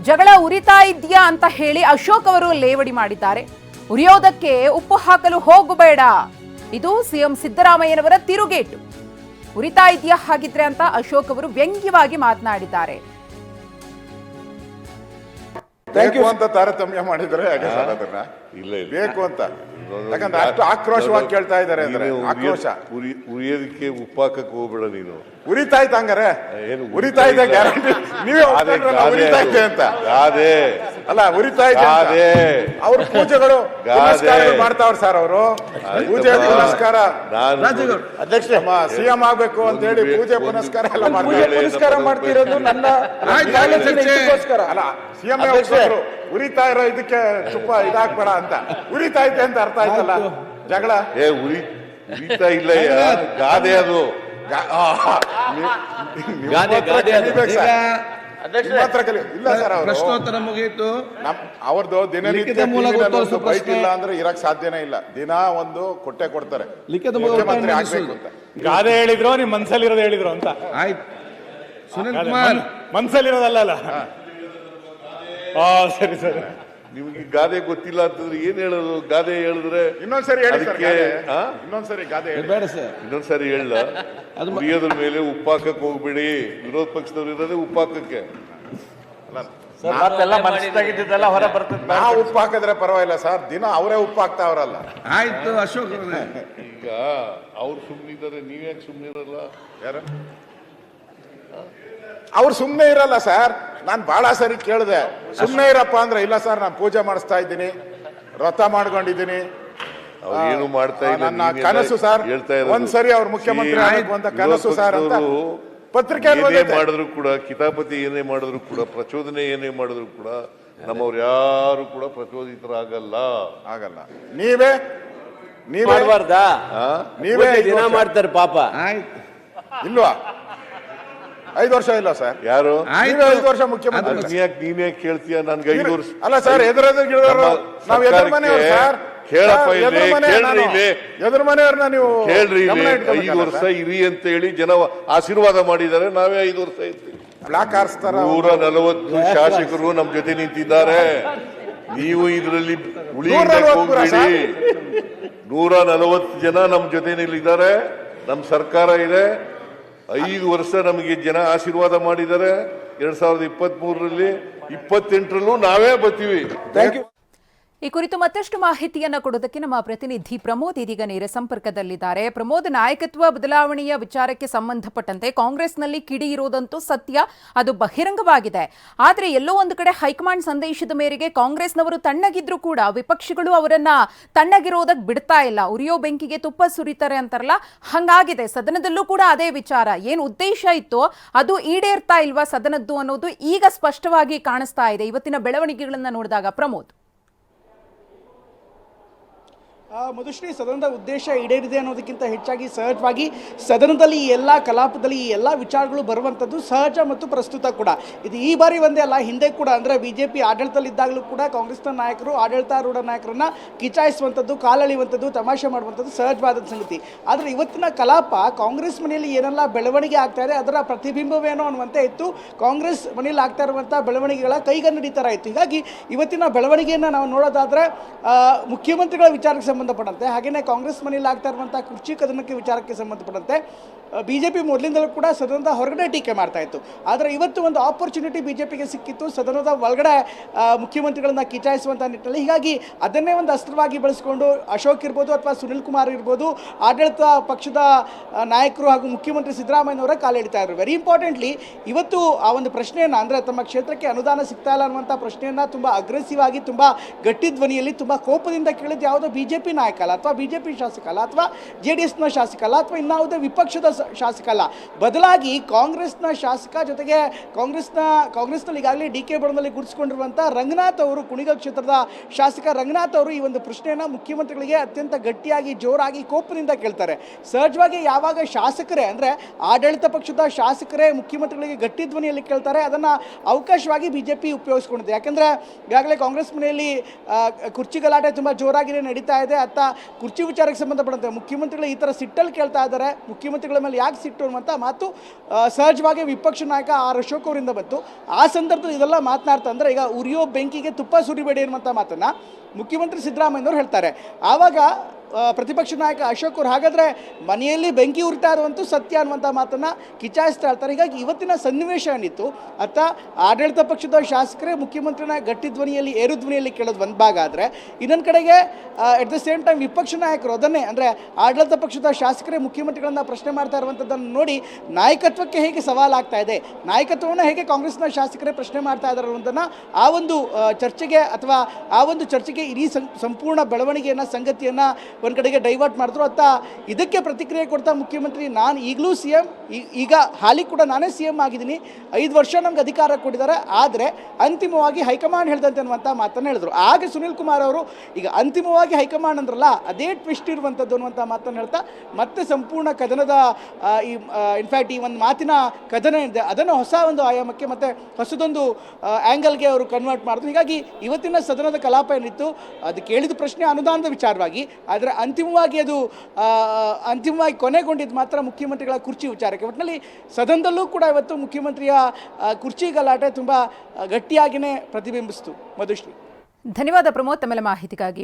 ಜಗಳ ಉರಿತಾ ಇದೆಯಾ ಅಂತ ಹೇಳಿ ಅಶೋಕ್ ಅವರು ಲೇವಡಿ ಮಾಡಿದ್ದಾರೆ. ಉರಿಯೋದಕ್ಕೆ ಉಪ್ಪು ಹಾಕಲು ಹೋಗಬೇಡ, ಇದು ಸಿಎಂ ಸಿದ್ದರಾಮಯ್ಯನವರ ತಿರುಗೇಟು. ಉರಿತಾ ಇದೆಯಾ ಹಾಗಿದ್ರೆ ಅಂತ ಅಶೋಕ್ ಅವರು ವ್ಯಂಗ್ಯವಾಗಿ ಮಾತನಾಡಿದ್ದಾರೆ. ಬೇಕು ಅಂತ ತಾರತಮ್ಯ ಮಾಡಿದ್ರೆ ಬೇಕು ಅಂತ, ಯಾಕಂದ್ರೆ ಅಷ್ಟು ಆಕ್ರೋಶವಾಗಿ ಕೇಳ್ತಾ ಇದ್ದಾರೆ ಅಂದ್ರೆ ಆಕ್ರೋಶ. ಉರಿಯೋದಕ್ಕೆ ಉಪ್ಪಾಕಕ್ಕೆ ಹೋಗ್ಬೇಡ ನೀನು. ಉರಿತಾ ಇತ್ತು ಹಂಗಾರೆ, ಉರಿತಾ ಇದೆ ಗ್ಯಾರಂಟಿ. ನೀವೇ ಉರಿತಾ ಇದೆ ಅಂತ ಅಲ್ಲ, ಉರಿತಾ ಇದೆ. ಅವ್ರ ಪೂಜೆಗಳು ಮಾಡ್ತಾವ್ರ ಸರ್, ಅವರು ಪೂಜೆ ಪುನಸ್ಕಾರ ಅಧ್ಯಕ್ಷ ಸಿಎಂ ಆಗ್ಬೇಕು ಅಂತ ಹೇಳಿ ಪೂಜೆ ಪುನಸ್ಕಾರ ಎಲ್ಲ ಪುನಸ್ಕಾರ ಮಾಡ್ತಿರೋದು ನನ್ನ ಅಲ್ಲ. ಸಿಎಂ ಉರಿತಾ ಇರೋ ಇದಕ್ಕೆ ತುಪ್ಪ ಇದಾಕ್ಬೇಡ ಅಂತ, ಉರಿತಾ ಇದೆ ಅಂತ ಅರ್ಥ ಆಯ್ತಲ್ಲ. ಜಗಳ ಉರಿತಾ ಇಲ್ಲ, ಗಾದೆ ಅದು. ಇಲ್ಲ ಸರ್, ಪ್ರಶ್ನೋತ್ತರ ಮುಗಿಯಿತು. ಅವ್ರದ್ದು ದಿನನಿತ್ಯ ಬೈಕ್ ಇಲ್ಲ ಅಂದ್ರೆ ಇರಕ್ ಸಾಧ್ಯನೇ ಇಲ್ಲ. ದಿನ ಒಂದು ಕೊಟ್ಟೆ ಕೊಡ್ತಾರೆ, ಮುಖ್ಯಮಂತ್ರಿ ಆಗ್ಬೇಕು ಅಂತ. ಗಾದೆ ಹೇಳಿದ್ರು, ನಿಮ್ ಮನ್ಸಲ್ಲಿರೋದು ಹೇಳಿದ್ರು ಅಂತ. ಆಯ್ತು ಸುನಿಲ್ ಕುಮಾರ್, ಮನ್ಸಲ್ಲಿರೋದಲ್ಲ. ಸರಿ ಸರಿ. ನಿಮ್ಗೆ ಗಾದೆ ಗೊತ್ತಿಲ್ಲ ಅಂತಂದ್ರೆ ಏನ್ ಹೇಳೋದು? ಗಾದೆ ಹೇಳಿದ್ರೆ ಇನ್ನೊಂದ್ಸರಿ ಇನ್ನೊಂದ್ಸರಿ ಗಾದೆ ಬೇಡ ಸರ್, ಇನ್ನೊಂದ್ಸರಿ ಹೇಳ. ಉರಿಯೋದ್ರ ಮೇಲೆ ಉಪ್ಪಾಕಕ್ಕೆ ಹೋಗ್ಬೇಡಿ. ವಿರೋಧ ಪಕ್ಷದವ್ರು ಇರೋದೇ ಉಪ್ಪಾಕಕ್ಕೆ. ಹೊರ ಬರ್ತದೆ. ನಾವು ಉಪ್ಪು ಹಾಕಿದ್ರೆ ಪರವಾಗಿಲ್ಲ ಸರ್, ದಿನ ಅವರೇ ಉಪ್ಪು ಹಾಕ್ತಾವ್ರಲ್ಲ. ಆಯ್ತು ಅಶೋಕ್. ಈಗ ಅವ್ರು ಸುಮ್ಮನಿದ್ದಾರೆ, ನೀವ್ಯಾಕೆ ಸುಮ್ಮನೆ ಇರಲ್ಲ? ಯಾರು ಅವ್ರು ಸುಮ್ಮನೆ ಇರಲ್ಲ ಸರ್. ನಾನು ಬಹಳ ಸರಿ ಕೇಳಿದೆ, ಸುಮ್ಮನೆ ಇರಪ್ಪ ಅಂದ್ರೆ ಇಲ್ಲ ಸರ್, ನಾನು ಪೂಜೆ ಮಾಡಿಸ್ತಾ ಇದ್ದೀನಿ, ವ್ರತ ಮಾಡ್ಕೊಂಡಿದ್ದೀನಿ, ಏನು ಮಾಡ್ತಾ ಇಲ್ಲ. ನನ್ನ ಕನಸು ಸರ್, ಒಂದ್ಸರಿ ಅವ್ರು ಮುಖ್ಯಮಂತ್ರಿ ಆಗಬೇಕು ಅಂತ ಕನಸು ಸರ್ ಅಂತ ಪತ್ರಿಕೆ ಮಾಡಿದ್ರು ಕೂಡ, ಕಿತಾಪತಿ ಏನೇ ಮಾಡಿದ್ರು ಕೂಡ, ಪ್ರಚೋದನೆ ಏನೇ ಮಾಡಿದ್ರು ಕೂಡ ನಮ್ಮವ್ರು ಯಾರು ಕೂಡ ಪ್ರಚೋದಿತರಾಗಲ್ಲ. ಆಗಲ್ಲ. ನೀವೇ ಮಾಡಬಾರ್ದಾ? ನೀವೇ ದಿನ ಮಾಡ್ತಾರೆ ಪಾಪ. ಇಲ್ವಾ? 5 ವರ್ಷ ಇಲ್ಲ ಸರ್. ಯಾರು 5 ವರ್ಷ ಮುಖ್ಯಮಂತ್ರಿ? ನೀನೇ ಕೇಳ್ತೀಯ? ನನ್ಗೆ 5 ವರ್ಷ ಅಲ್ಲ ಸರ್, ನಾವು ಎದುರು ಮನೆಯವರು ಸರ್. ಕೇಳಪ್ಪ, ಎದುರು ಮನೆಯವ್ರನ್ನ ನೀವು ಕೇಳ್ರಿ. 5 ವರ್ಷ ಇರಿ ಅಂತ ಹೇಳಿ ಜನ ಆಶೀರ್ವಾದ ಮಾಡಿದ್ದಾರೆ. ನಾವೇ 5 ವರ್ಷ ಇರ್ತೀವಿ. ಬ್ಲಾಕ್ ಹಾರಿಸ್ತಾರ. 140 ಶಾಸಕರು ನಮ್ ಜೊತೆ ನಿಂತಿದ್ದಾರೆ. ನೀವು ಇದರಲ್ಲಿ ಉಳಿಯಕ್ಕೆ ಹೋಗ್ಬೇಡಿ. 140 ಜನ ನಮ್ ಜೊತೆ ನಿಲ್ಲಿದ್ದಾರೆ. ನಮ್ ಸರ್ಕಾರ ಇದೆ. 5 ವರ್ಷ ನಮಗೆ ಜನ ಆಶೀರ್ವಾದ ಮಾಡಿದ್ದಾರೆ. 2023ರಲ್ಲಿ 28ರಲ್ಲೂ ನಾವೇ ಬರ್ತೀವಿ. Thank you. ಈ ಕುರಿತು ಮತ್ತಷ್ಟು ಮಾಹಿತಿಯನ್ನು ಕೊಡೋದಕ್ಕೆ ನಮ್ಮ ಪ್ರತಿನಿಧಿ ಪ್ರಮೋದ್ ಇದೀಗ ನೇರ ಸಂಪರ್ಕದಲ್ಲಿದ್ದಾರೆ. ಪ್ರಮೋದ್, ನಾಯಕತ್ವ ಬದಲಾವಣೆಯ ವಿಚಾರಕ್ಕೆ ಸಂಬಂಧಪಟ್ಟಂತೆ ಕಾಂಗ್ರೆಸ್ನಲ್ಲಿ ಕಿಡಿ ಇರೋದಂತೂ ಸತ್ಯ, ಅದು ಬಹಿರಂಗವಾಗಿದೆ. ಆದರೆ ಎಲ್ಲೋ ಒಂದು ಕಡೆ ಹೈಕಮಾಂಡ್ ಸಂದೇಶದ ಮೇರೆಗೆ ಕಾಂಗ್ರೆಸ್ನವರು ತಣ್ಣಗಿದ್ರು ಕೂಡ ವಿಪಕ್ಷಗಳು ಅವರನ್ನ ತಣ್ಣಗಿರೋದಕ್ಕೆ ಬಿಡ್ತಾ ಇಲ್ಲ. ಉರಿಯೋ ಬೆಂಕಿಗೆ ತುಪ್ಪ ಸುರಿತಾರೆ ಅಂತಾರಲ್ಲ, ಹಂಗಾಗಿದೆ. ಸದನದಲ್ಲೂ ಕೂಡ ಅದೇ ವಿಚಾರ. ಏನು ಉದ್ದೇಶ ಇತ್ತು ಅದು ಈಡೇರ್ತಾ ಇಲ್ವಾ ಸದನದ್ದು ಅನ್ನೋದು ಈಗ ಸ್ಪಷ್ಟವಾಗಿ ಕಾಣಿಸ್ತಾ ಇದೆ ಇವತ್ತಿನ ಬೆಳವಣಿಗೆಗಳನ್ನ ನೋಡಿದಾಗ. ಪ್ರಮೋದ್, ಮಧುಶ್ರೀ, ಸದನದ ಉದ್ದೇಶ ಈಡೇರಿದೆ ಅನ್ನೋದಕ್ಕಿಂತ ಹೆಚ್ಚಾಗಿ ಸಹಜವಾಗಿ ಸದನದಲ್ಲಿ ಈ ಎಲ್ಲ ಕಲಾಪದಲ್ಲಿ ಈ ಎಲ್ಲ ವಿಚಾರಗಳು ಬರುವಂಥದ್ದು ಸಹಜ ಮತ್ತು ಪ್ರಸ್ತುತ ಕೂಡ. ಇದು ಈ ಬಾರಿ ಒಂದೇ ಅಲ್ಲ, ಹಿಂದೆ ಕೂಡ ಅಂದರೆ BJP ಆಡಳಿತದಲ್ಲಿದ್ದಾಗಲೂ ಕೂಡ ಕಾಂಗ್ರೆಸ್ನ ನಾಯಕರು ಆಡಳಿತಾರೂಢ ನಾಯಕರನ್ನ ಕಿಚಾಯಿಸುವಂಥದ್ದು, ಕಾಲಳಿಯುವಂಥದ್ದು, ತಮಾಷೆ ಮಾಡುವಂಥದ್ದು ಸಹಜವಾದ ಸಂಗತಿ. ಆದರೆ ಇವತ್ತಿನ ಕಲಾಪ ಕಾಂಗ್ರೆಸ್ ಮನೆಯಲ್ಲಿ ಏನೆಲ್ಲ ಬೆಳವಣಿಗೆ ಆಗ್ತಾ ಇದೆ ಅದರ ಪ್ರತಿಬಿಂಬವೇನೋ ಅನ್ನುವಂತೆ ಇತ್ತು. ಕಾಂಗ್ರೆಸ್ ಮನೆಯಲ್ಲಿ ಆಗ್ತಾ ಇರುವಂಥ ಬೆಳವಣಿಗೆಗಳ ಕೈಗನ್ನಡಿ ಥರ ಇತ್ತು. ಹೀಗಾಗಿ ಇವತ್ತಿನ ಬೆಳವಣಿಗೆಯನ್ನು ನಾವು ನೋಡೋದಾದರೆ ಮುಖ್ಯಮಂತ್ರಿಗಳ ವಿಚಾರಕ್ಕೆ ಸಂಬಂಧಪಟ್ಟಂತೆ, ಹಾಗೆಯೇ ಕಾಂಗ್ರೆಸ್ ಮನೆಯಲ್ಲಿ ಆಗ್ತಾ ಇರುವಂಥ ಕುರ್ಚಿ ಕದನಕ್ಕೆ ವಿಚಾರಕ್ಕೆ ಸಂಬಂಧಪಟ್ಟಂತೆ BJP ಮೊದಲಿಂದಲೂ ಕೂಡ ಸದನದ ಹೊರಗಡೆ ಟೀಕೆ ಮಾಡ್ತಾ ಇತ್ತು. ಆದರೆ ಇವತ್ತು ಒಂದು ಆಪರ್ಚುನಿಟಿ BJPಗೆ ಸಿಕ್ಕಿತ್ತು ಸದನದ ಒಳಗಡೆ ಮುಖ್ಯಮಂತ್ರಿಗಳನ್ನ ಕಿಚಾಯಿಸುವಂಥ ನಿಟ್ಟಿನಲ್ಲಿ. ಹೀಗಾಗಿ ಅದನ್ನೇ ಒಂದು ಅಸ್ತ್ರವಾಗಿ ಬಳಸಿಕೊಂಡು ಅಶೋಕ್ ಇರ್ಬೋದು ಅಥವಾ ಸುನಿಲ್ ಕುಮಾರ್ ಇರ್ಬೋದು, ಆಡಳಿತ ಪಕ್ಷದ ನಾಯಕರು ಹಾಗೂ ಮುಖ್ಯಮಂತ್ರಿ ಸಿದ್ದರಾಮಯ್ಯನವರ ಕಾಲಿಡ್ತಾ ಇದ್ರು. ವೆರಿ ಇಂಪಾರ್ಟೆಂಟ್ಲಿ ಇವತ್ತು ಆ ಒಂದು ಪ್ರಶ್ನೆಯನ್ನು, ಅಂದರೆ ತಮ್ಮ ಕ್ಷೇತ್ರಕ್ಕೆ ಅನುದಾನ ಸಿಗ್ತಾ ಇಲ್ಲ ಅನ್ನುವಂಥ ಪ್ರಶ್ನೆಯನ್ನು ತುಂಬ ಅಗ್ರೆಸಿವ್ ಆಗಿ, ತುಂಬ ಗಟ್ಟಿ ಧ್ವನಿಯಲ್ಲಿ, ತುಂಬ ಕೋಪದಿಂದ ಕೇಳಿದ್ದು ಯಾವುದೋ BJP ನಾಯಕ ಅಲ್ಲ, ಅಥವಾ BJP ಶಾಸಕ ಅಲ್ಲ, ಅಥವಾ JDSನ ಶಾಸಕ ಅಲ್ಲ, ಅಥವಾ ಇನ್ನಾವುದೇ ವಿಪಕ್ಷದ ಶಾಸಕ ಅಲ್ಲ. ಬದಲಾಗಿ ಕಾಂಗ್ರೆಸ್ನ ಶಾಸಕ, ಜೊತೆಗೆ ಕಾಂಗ್ರೆಸ್ನಲ್ಲಿ ಈಗಾಗಲೇ DK ಬಣದಲ್ಲಿ ಗುರುತಿಸಿಕೊಂಡಿರುವಂಥ ರಂಗನಾಥ್ ಅವರು, ಕುಣಿಗಲ್ ಕ್ಷೇತ್ರದ ಶಾಸಕ ರಂಗನಾಥ್ ಅವರು ಈ ಒಂದು ಪ್ರಶ್ನೆಯನ್ನು ಮುಖ್ಯಮಂತ್ರಿಗಳಿಗೆ ಅತ್ಯಂತ ಗಟ್ಟಿಯಾಗಿ, ಜೋರಾಗಿ, ಕೋಪದಿಂದ ಕೇಳ್ತಾರೆ. ಸಹಜವಾಗಿ ಯಾವಾಗ ಶಾಸಕರೇ, ಅಂದರೆ ಆಡಳಿತ ಪಕ್ಷದ ಶಾಸಕರೇ ಮುಖ್ಯಮಂತ್ರಿಗಳಿಗೆ ಗಟ್ಟಿ ಧ್ವನಿಯಲ್ಲಿ ಕೇಳ್ತಾರೆ, ಅದನ್ನು ಅವಕಾಶವಾಗಿ BJP ಉಪಯೋಗಿಸ್ಕೊಂಡಿದೆ. ಯಾಕೆಂದರೆ ಈಗಾಗಲೇ ಕಾಂಗ್ರೆಸ್ ಮನೆಯಲ್ಲಿ ಕುರ್ಚಿ ಗಲಾಟೆ ತುಂಬ ಜೋರಾಗಿಯೇ ನಡೀತಾ ಇದೆ. ಅತ್ತ ಕುರ್ಚಿ ವಿಚಾರಕ್ಕೆ ಸಂಬಂಧಪಟ್ಟಂತೆ ಮುಖ್ಯಮಂತ್ರಿಗಳು ಈ ಥರ ಸಿಟ್ಟಲ್ಲಿ ಕೇಳ್ತಾ ಇದ್ದಾರೆ, ಮುಖ್ಯಮಂತ್ರಿಗಳ ಮೇಲೆ ಯಾಕೆ ಸಿಟ್ಟು ಅನ್ನುವಂಥ ಮಾತು ಸಹಜವಾಗಿ ವಿಪಕ್ಷ ನಾಯಕ ಆರ್ ಅಶೋಕ್ ಅವರಿಂದ ಬಂತು. ಆ ಸಂದರ್ಭದಲ್ಲಿ ಇದೆಲ್ಲ ಮಾತನಾಡ್ತಾ ಅಂದರೆ ಈಗ ಉರಿಯೋ ಬೆಂಕಿಗೆ ತುಪ್ಪ ಸುರಿಬೇಡಿ ಅನ್ನುವಂಥ ಮಾತನ್ನು ಮುಖ್ಯಮಂತ್ರಿ ಸಿದ್ದರಾಮಯ್ಯನವರು ಹೇಳ್ತಾರೆ. ಆವಾಗ ಪ್ರತಿಪಕ್ಷ ನಾಯಕ ಅಶೋಕ್ ಅವರು ಹಾಗಾದರೆ ಮನೆಯಲ್ಲಿ ಬೆಂಕಿ ಉರಿತಾ ಇರುವಂತೂ ಸತ್ಯ ಅನ್ನುವಂಥ ಮಾತನ್ನು ಕಿಚಾಯಿಸ್ತಾ ಇರ್ತಾರೆ. ಹೀಗಾಗಿ ಇವತ್ತಿನ ಸನ್ನಿವೇಶ ಏನಿತ್ತು ಅತ್ತ ಆಡಳಿತ ಪಕ್ಷದ ಶಾಸಕರೇ ಮುಖ್ಯಮಂತ್ರಿನ ಗಟ್ಟಿ ಧ್ವನಿಯಲ್ಲಿ ಏರು ಧ್ವನಿಯಲ್ಲಿ ಕೇಳೋದು ಒಂದು ಭಾಗ ಆದರೆ, ಇನ್ನೊಂದು ಕಡೆಗೆ ಎಟ್ ದ ಸೇಮ್ ಟೈಮ್ ವಿಪಕ್ಷ ನಾಯಕರು ಅದನ್ನೇ ಅಂದರೆ ಆಡಳಿತ ಪಕ್ಷದ ಶಾಸಕರೇ ಮುಖ್ಯಮಂತ್ರಿಗಳನ್ನ ಪ್ರಶ್ನೆ ಮಾಡ್ತಾ ಇರುವಂಥದ್ದನ್ನು ನೋಡಿ ನಾಯಕತ್ವಕ್ಕೆ ಹೇಗೆ ಸವಾಲಾಗ್ತಾ ಇದೆ, ನಾಯಕತ್ವವನ್ನು ಹೇಗೆ ಕಾಂಗ್ರೆಸ್ನ ಶಾಸಕರೇ ಪ್ರಶ್ನೆ ಮಾಡ್ತಾ ಇದ್ದಾರೆ ಅನ್ನೋದನ್ನು ಆ ಒಂದು ಚರ್ಚೆಗೆ ಅಥವಾ ಆ ಒಂದು ಚರ್ಚೆಗೆ ಇಡೀ ಸಂಪೂರ್ಣ ಬೆಳವಣಿಗೆಯನ್ನು ಸಂಗತಿಯನ್ನು ಒಂದು ಕಡೆಗೆ ಡೈವರ್ಟ್ ಮಾಡಿದ್ರು. ಅತ್ತ ಇದಕ್ಕೆ ಪ್ರತಿಕ್ರಿಯೆ ಕೊಡ್ತಾ ಮುಖ್ಯಮಂತ್ರಿ ನಾನು ಈಗಲೂ ಸಿ ಎಂ, ಈಗ ಹಾಲಿ ಕೂಡ ನಾನೇ ಸಿ ಎಂ ಆಗಿದ್ದೀನಿ, 5 ವರ್ಷ ನಮ್ಗೆ ಅಧಿಕಾರ ಕೊಟ್ಟಿದ್ದಾರೆ, ಆದರೆ ಅಂತಿಮವಾಗಿ ಹೈಕಮಾಂಡ್ ಹೇಳ್ದಂತೆ ಅನ್ನುವಂಥ ಮಾತನ್ನು ಹೇಳಿದ್ರು. ಆಗ ಸುನಿಲ್ ಕುಮಾರ್ ಅವರು ಈಗ ಅಂತಿಮವಾಗಿ ಹೈಕಮಾಂಡ್ ಅಂದ್ರಲ್ಲ ಅದೇ ಟ್ವಿಸ್ಟ್ ಇರುವಂಥದ್ದು ಅನ್ನುವಂಥ ಮಾತನ್ನು ಹೇಳ್ತಾ ಮತ್ತೆ ಸಂಪೂರ್ಣ ಕದನದ ಇನ್ಫ್ಯಾಕ್ಟ್ ಈ ಒಂದು ಮಾತಿನ ಕದನ ಇದೆ ಅದನ್ನು ಹೊಸ ಒಂದು ಆಯಾಮಕ್ಕೆ ಮತ್ತು ಹೊಸದೊಂದು ಆ್ಯಂಗಲ್ಗೆ ಅವರು ಕನ್ವರ್ಟ್ ಮಾಡಿದ್ರು. ಹೀಗಾಗಿ ಇವತ್ತಿನ ಸದನದ ಕಲಾಪ ಏನಿತ್ತು ಅದು ಕೇಳಿದ ಪ್ರಶ್ನೆ ಅನುದಾನದ ವಿಚಾರವಾಗಿ, ಆದರೆ ಅಂತಿಮವಾಗಿ ಕೊನೆಗೊಂಡಿದ್ದು ಮಾತ್ರ ಮುಖ್ಯಮಂತ್ರಿಗಳ ಕುರ್ಚಿ ವಿಚಾರಕ್ಕೆ. ಒಟ್ಟಿನಲ್ಲಿ ಸದನದಲ್ಲೂ ಕೂಡ ಇವತ್ತು ಮುಖ್ಯಮಂತ್ರಿಯ ಕುರ್ಚಿ ಗಲಾಟೆ ತುಂಬ ಗಟ್ಟಿಯಾಗಿಯೇ ಪ್ರತಿಬಿಂಬಿಸಿತು. ಮಧುಶ್ರೀ, ಧನ್ಯವಾದ ಪ್ರಮೋದ್ ತಮ್ಮೆಲ್ಲ ಮಾಹಿತಿಗಾಗಿ.